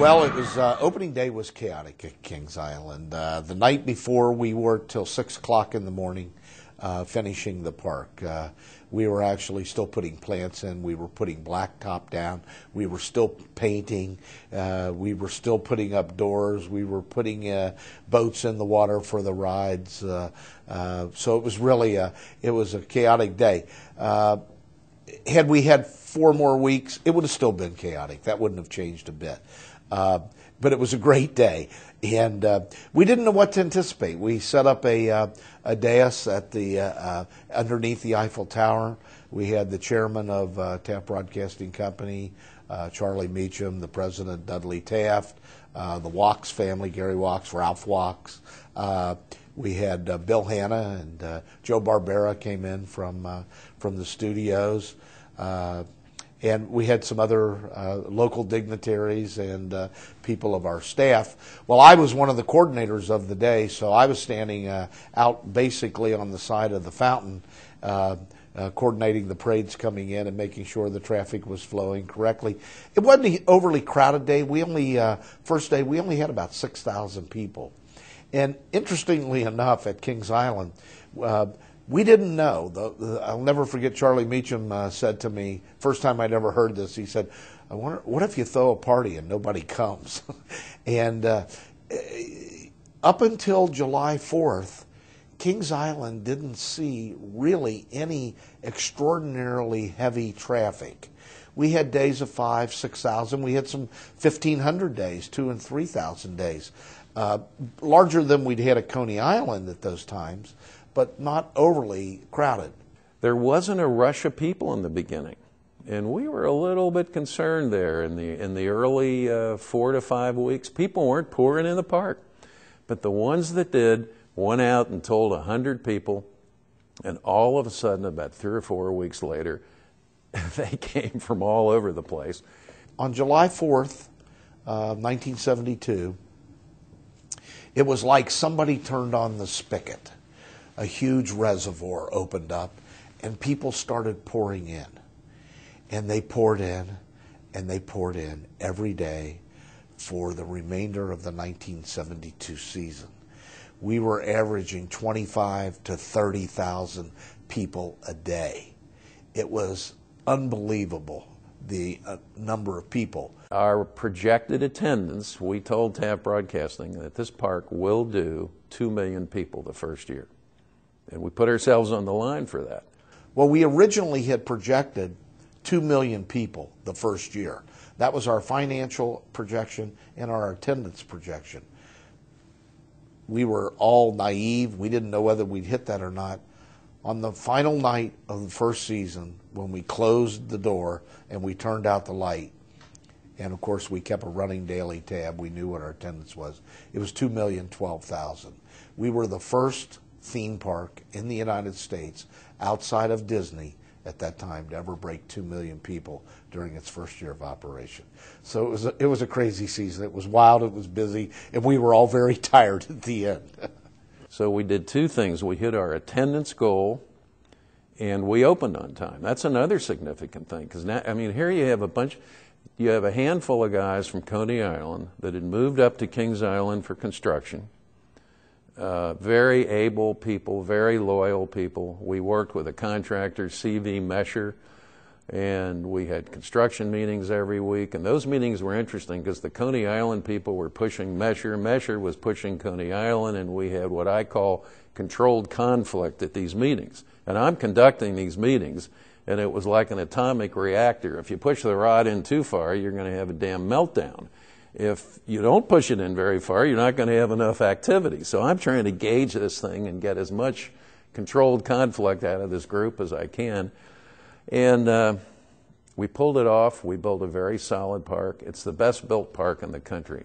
Well, it was opening day was chaotic at Kings Island. The night before, we worked till 6 o'clock in the morning, finishing the park. We were actually still putting plants in. We were putting blacktop down. We were still painting. We were still putting up doors. We were putting boats in the water for the rides. So it was really it was a chaotic day. Had we had 4 more weeks, it would have still been chaotic. That wouldn't have changed a bit. But it was a great day, and we didn't know what to anticipate. We set up a dais at the underneath the Eiffel Tower. We had the chairman of Taft Broadcasting Company, Charlie Meacham, the president, Dudley Taft, the Wachs family, Gary Wachs, Ralph Wachs. We had Bill Hanna and Joe Barbera came in from the studios. And we had some other local dignitaries and people of our staff. Well, I was one of the coordinators of the day, so I was standing out basically on the side of the fountain, coordinating the parades coming in and making sure the traffic was flowing correctly. It wasn't an overly crowded day. We only, first day, we only had about 6,000 people. And interestingly enough, at Kings Island, we didn't know. I'll never forget Charlie Meacham said to me, first time I'd ever heard this, he said, "I wonder, what if you throw a party and nobody comes?" And up until July 4th, Kings Island didn't see really any extraordinarily heavy traffic. We had days of 5,000, 6,000. We had some 1,500 days, 2,000 and 3,000 days. Larger than we'd had at Coney Island at those times, but not overly crowded. There wasn't a rush of people in the beginning, and we were a little bit concerned there in the early 4 to 5 weeks. People weren't pouring in the park, but the ones that did went out and told 100 people, and all of a sudden, about 3 or 4 weeks later, they came from all over the place. On July 4th, 1972, it was like somebody turned on the spigot. A huge reservoir opened up, and people started pouring in. And they poured in, and they poured in every day for the remainder of the 1972 season. We were averaging 25 to 30,000 people a day. It was unbelievable, the number of people. Our projected attendance, we told Taft Broadcasting that this park will do 2 million people the first year. And we put ourselves on the line for that. Well, we originally had projected 2 million people the first year. That was our financial projection and our attendance projection. We were all naive. We didn't know whether we'd hit that or not. On the final night of the first season, when we closed the door and we turned out the light, and of course we kept a running daily tab, we knew what our attendance was. It was 2,012,000. We were the first theme park in the United States outside of Disney at that time to ever break 2 million people during its first year of operation. So it was a crazy season. It was wild, it was busy, and we were all very tired at the end. So we did 2 things. We hit our attendance goal, and we opened on time. That's another significant thing, because now, I mean, here you have a handful of guys from Coney Island that had moved up to Kings Island for construction. Very able people, very loyal people. We worked with a contractor, CV Mesher, and we had construction meetings every week. And those meetings were interesting because the Coney Island people were pushing Mesher. Mesher was pushing Coney Island, and we had what I call controlled conflict at these meetings. And I'm conducting these meetings, and it was like an atomic reactor. If you push the rod in too far, you're going to have a damn meltdown. If you don't push it in very far, you're not going to have enough activity. So I'm trying to gauge this thing and get as much controlled conflict out of this group as I can. And we pulled it off. We built a very solid park. It's the best built park in the country.